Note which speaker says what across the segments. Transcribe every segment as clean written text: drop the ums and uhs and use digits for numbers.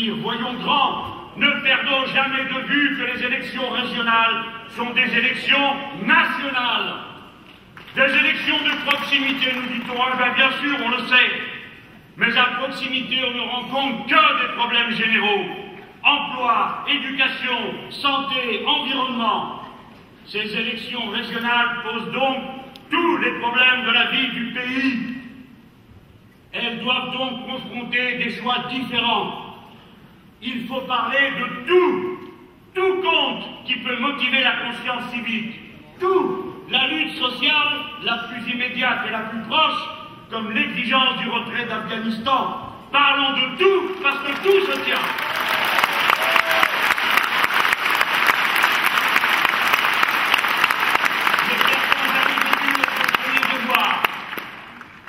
Speaker 1: dire, voyons grand. Ne perdons jamais de vue que les élections régionales sont des élections nationales. Des élections de proximité, nous dit-on. Ah ben bien sûr, on le sait. Mais à proximité, on ne rencontre que des problèmes généraux. Emploi, éducation, santé, environnement. Ces élections régionales posent donc tous les problèmes de la vie du pays. Elles doivent donc confronter des choix différents. Il faut parler de tout compte qui peut motiver la conscience civique, tout, la lutte sociale la plus immédiate et la plus proche, comme l'exigence du retrait d'Afghanistan. Parlons de tout, parce que tout se tient.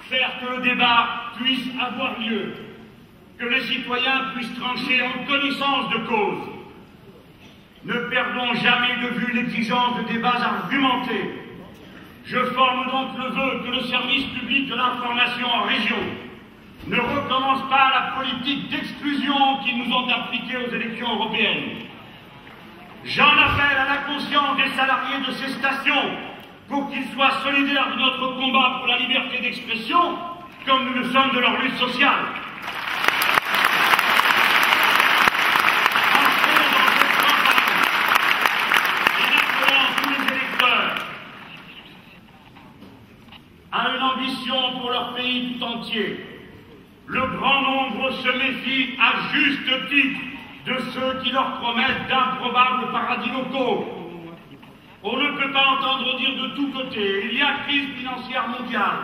Speaker 1: Faire que le débat puisse avoir lieu, que les citoyens puissent trancher en connaissance de cause. Ne perdons jamais de vue l'exigence de débats argumentés. Je forme donc le vœu que le service public de l'information en région ne recommence pas la politique d'exclusion qu'ils nous ont appliquée aux élections européennes. J'en appelle à la conscience des salariés de ces stations pour qu'ils soient solidaires de notre combat pour la liberté d'expression, comme nous le sommes de leur lutte sociale. À une ambition pour leur pays tout entier. Le grand nombre se méfie à juste titre de ceux qui leur promettent d'improbables paradis locaux. On ne peut pas entendre dire de tous côtés, il y a crise financière mondiale,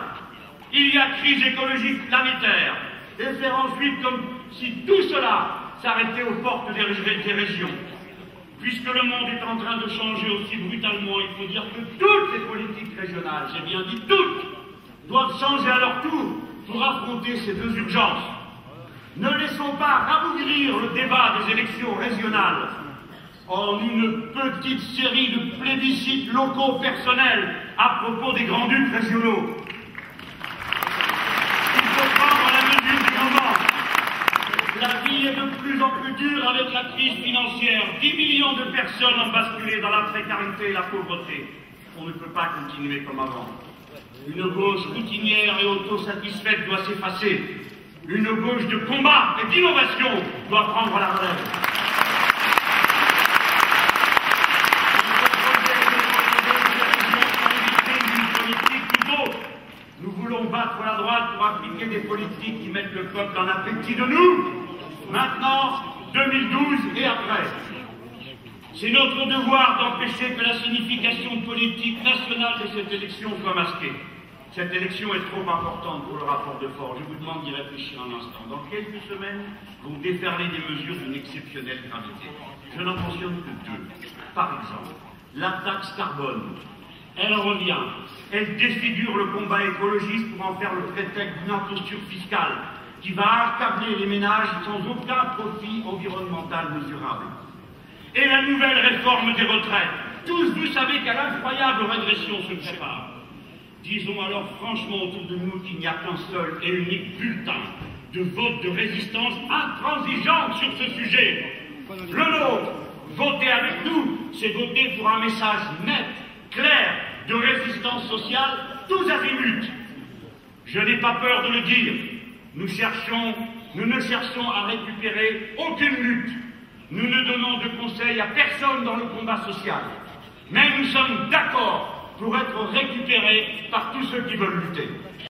Speaker 1: il y a crise écologique planétaire, et faire ensuite comme si tout cela s'arrêtait aux portes des régions. Puisque le monde est en train de changer aussi brutalement, il faut dire que toutes les politiques régionales, j'ai bien dit toutes, doivent changer à leur tour pour affronter ces deux urgences. Ne laissons pas rabougrir le débat des élections régionales en une petite série de plébiscites locaux personnels à propos des grands-ducs régionaux. Il faut prendre la mesure du moment. La vie est de plus en plus dure avec la crise financière. 10 millions de personnes ont basculé dans la précarité et la pauvreté. On ne peut pas continuer comme avant. Une gauche routinière et autosatisfaite doit s'effacer. Une gauche de combat et d'innovation doit prendre la relève. Nous voulons battre la droite pour appliquer des politiques qui mettent le peuple en appétit de nous, maintenant, 2012 et après. C'est notre devoir d'empêcher que la signification politique nationale de cette élection soit masquée. Cette élection est trop importante pour le rapport de force. Je vous demande d'y réfléchir un instant. Dans quelques semaines, vont déferler des mesures d'une exceptionnelle gravité. Je n'en mentionne que deux. Par exemple, la taxe carbone. Elle revient. Elle défigure le combat écologiste pour en faire le prétexte d'une imposture fiscale qui va accabler les ménages sans aucun profit environnemental mesurable. Et la nouvelle réforme des retraites. Tous vous savez quelle incroyable régression se prépare. Disons alors franchement autour de nous qu'il n'y a qu'un seul et unique bulletin de vote de résistance intransigeante sur ce sujet. Le nôtre, voter avec nous, c'est voter pour un message net, clair, de résistance sociale, tous azimuts. Je n'ai pas peur de le dire. Nous ne cherchons à récupérer aucune lutte. Nous ne donnons de conseils à personne dans le combat social. Mais nous sommes d'accord pour être récupérés par tous ceux qui veulent lutter.